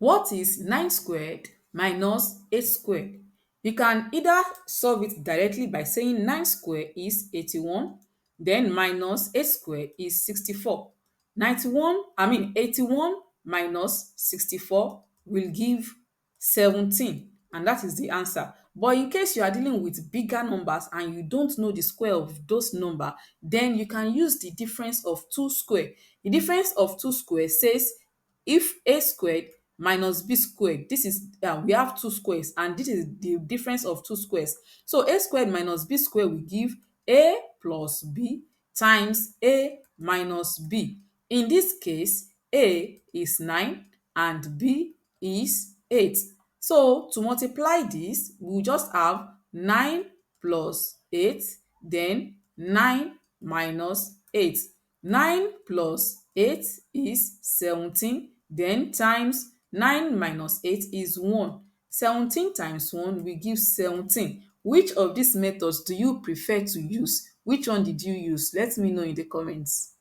What is 9 squared minus 8 squared? You can either solve it directly by saying 9 squared is 81, then minus 8 squared is 64. 81 minus 64 will give 17, and that is the answer. But in case you are dealing with bigger numbers and you don't know the square of those number, then you can use the difference of 2 square. The difference of 2 square says if a squared minus b squared, this is we have two squares and this is the difference of two squares. So a squared minus b squared will give a plus b times a minus b. In this case, a is 9 and b is 8. So to multiply this, we will just have 9 plus 8, then 9 minus 8. 9 plus 8 is 17, then times 9 minus 8 is 1. 17 times 1 will give 17. Which of these methods do you prefer to use? Which one did you use? Let me know in the comments.